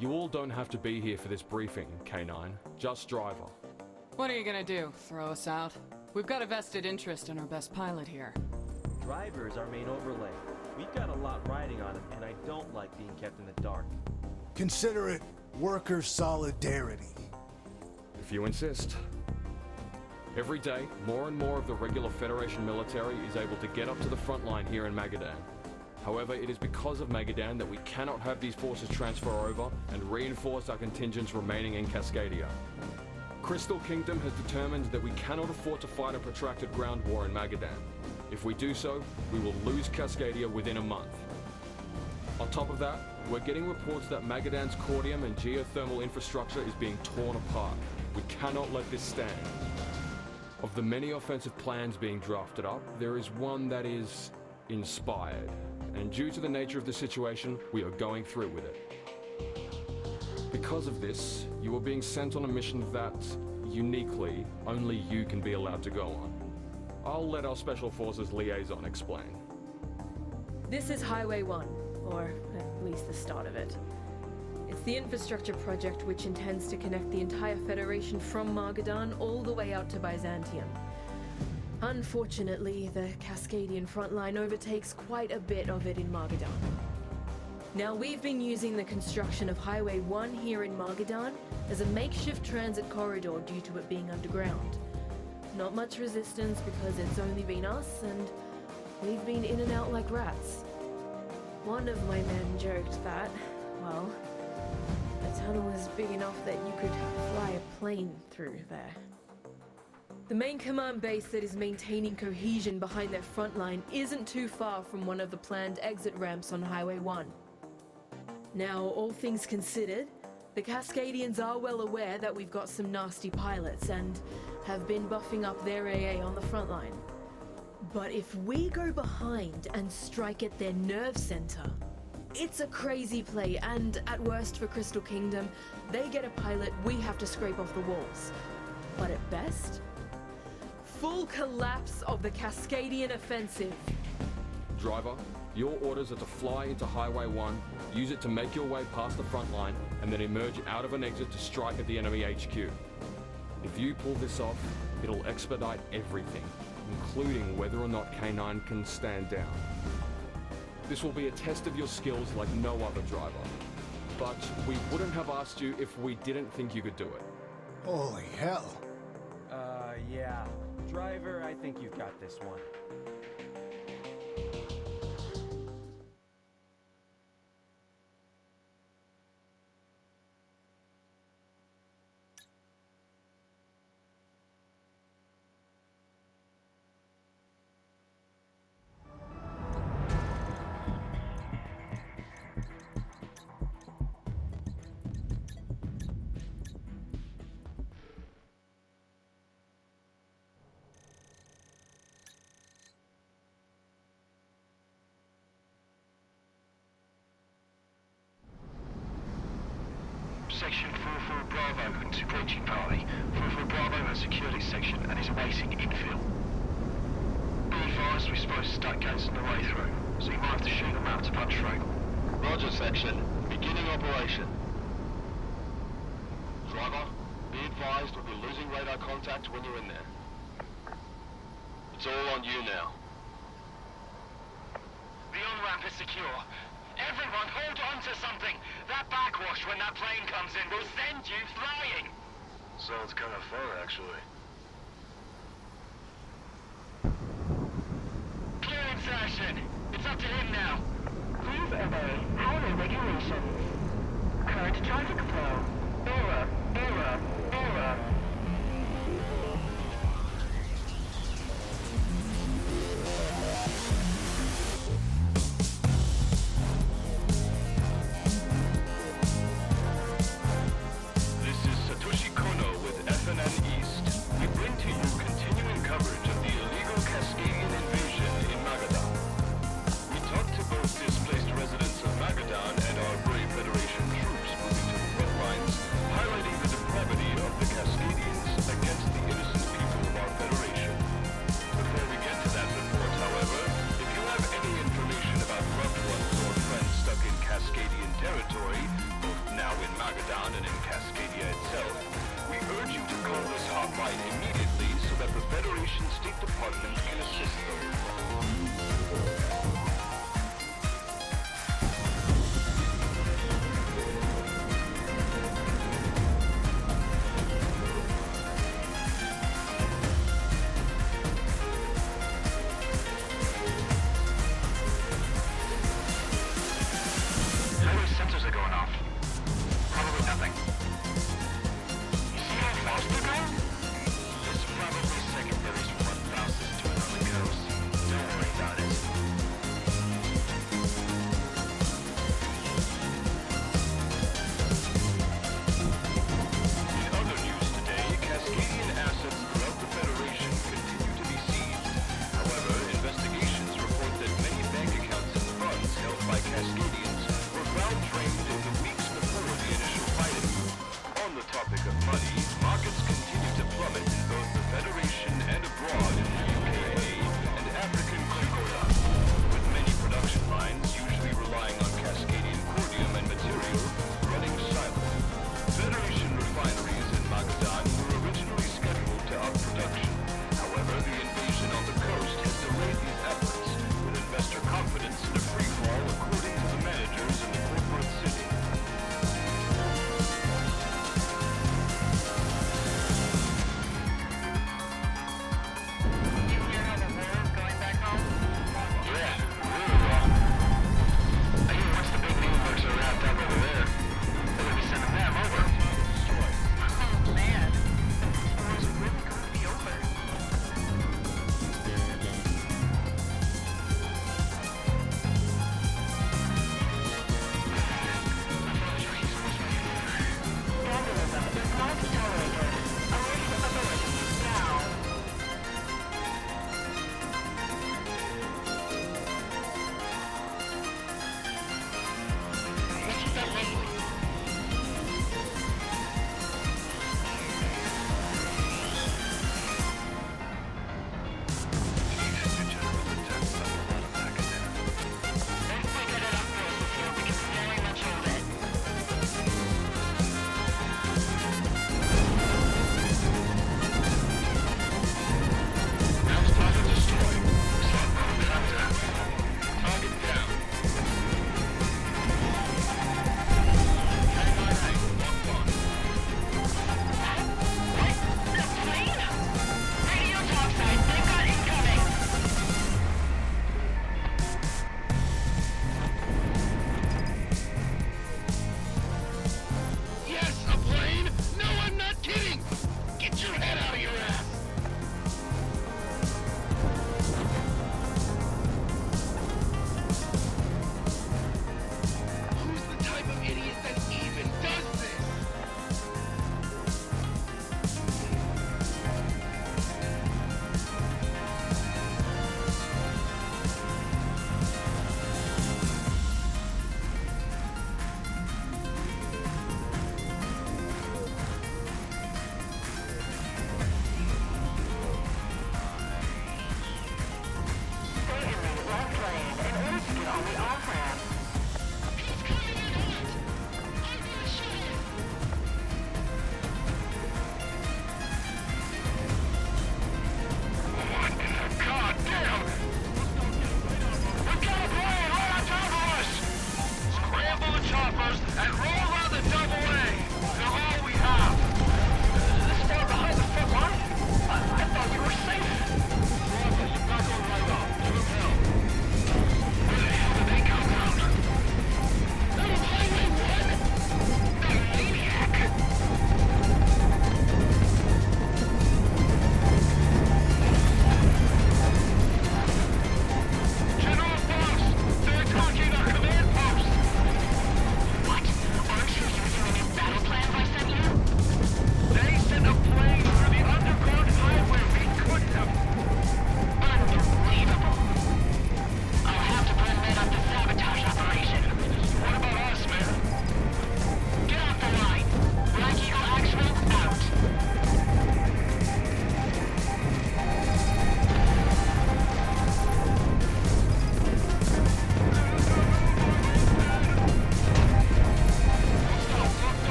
You all don't have to be here for this briefing, K9. Just Driver. What are you gonna do? Throw us out? We've got a vested interest in our best pilot here. Driver is our main overlay. We've got a lot riding on him, and I don't like being kept in the dark. Consider it worker solidarity. If you insist. Every day, more and more of the regular Federation military is able to get up to the front line here in Magadan. However, it is because of Magadan that we cannot have these forces transfer over and reinforce our contingents remaining in Cascadia. Crystal Kingdom has determined that we cannot afford to fight a protracted ground war in Magadan. If we do so, we will lose Cascadia within a month. On top of that, we're getting reports that Magadan's cordium and geothermal infrastructure is being torn apart. We cannot let this stand. Of the many offensive plans being drafted up, there is one that is inspired, and due to the nature of the situation, we are going through with it. Because of this, you are being sent on a mission that, uniquely, only you can be allowed to go on. I'll let our Special Forces liaison explain. This is Highway 1, or at least the start of it. It's the infrastructure project which intends to connect the entire Federation from Magadan all the way out to Byzantium. Unfortunately, the Cascadian Frontline overtakes quite a bit of it in Magadan. Now, we've been using the construction of Highway 1 here in Magadan as a makeshift transit corridor due to it being underground. Not much resistance because it's only been us, and we've been in and out like rats. One of my men joked that, well, the tunnel was big enough that you could fly a plane through there. The main command base that is maintaining cohesion behind their front line isn't too far from one of the planned exit ramps on Highway 1. Now, all things considered, the Cascadians are well aware that we've got some nasty pilots and have been buffing up their AA on the front line. But if we go behind and strike at their nerve center, it's a crazy play, and at worst for Crystal Kingdom, they get a pilot we have to scrape off the walls. But at best, full collapse of the Cascadian offensive. Driver, your orders are to fly into Highway 1, use it to make your way past the front line, and then emerge out of an exit to strike at the enemy HQ. If you pull this off, it'll expedite everything, including whether or not K9 can stand down. This will be a test of your skills like no other, Driver. But we wouldn't have asked you if we didn't think you could do it. Holy hell. Yeah. Driver, I think you've got this one. Section 44 Bravo into breaching party. 44 Bravo has secured its section and is awaiting infill. Be advised, we're supposed to stack gates on the way through, so you might have to shoot them out to punch through. Roger, section. Beginning operation. Driver, be advised we'll be losing radar contact when you're in there. It's all on you now. The on-ramp is secure. Everyone, hold on to something! That backwash when that plane comes in will send you flying! Sounds kind of fun, actually. Clear insertion! It's up to him now! Please obey highway regulations. Current traffic flow. Error, error, error. We bring to you continuing coverage of the illegal Cascadian invasion in Magadan. We talked to both displaced residents of Magadan and our brave Federation troops moving to the front lines, highlighting the depravity of the Cascadian Yes, a plane? No, I'm not kidding! Get your head out of your ass! Who's the type of idiot that even does this? Stay in the left lane in order to get on the off-ramp. What in the goddamn? We've got a plane right on top of us! Scramble the choppers and roll around the double A! They're all we have! This far behind the front line? I thought we were safe! You're not going right off. Give him hell. Where the hell did they come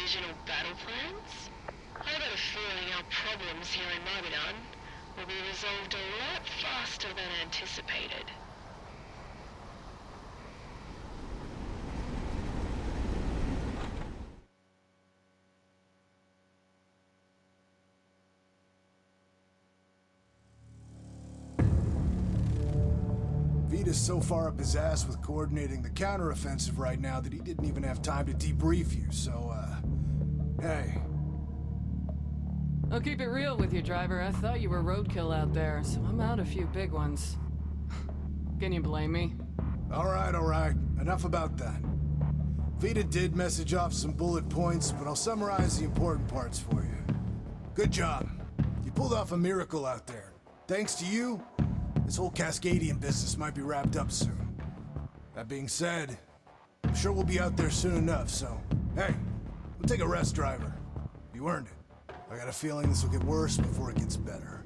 original battle plans? I got a feeling our problems here in Magadan will be resolved a lot faster than anticipated. Vita's so far up his ass with coordinating the counteroffensive right now that he didn't even have time to debrief you, so, hey. I'll keep it real with you, driver. I thought you were roadkill out there, so I'm out a few big ones. Can you blame me? Alright. Enough about that. Vita did message off some bullet points, but I'll summarize the important parts for you. Good job. You pulled off a miracle out there. Thanks to you, this whole Cascadian business might be wrapped up soon. That being said, I'm sure we'll be out there soon enough, so... Hey, we'll take a rest, driver. You earned it. I got a feeling this will get worse before it gets better.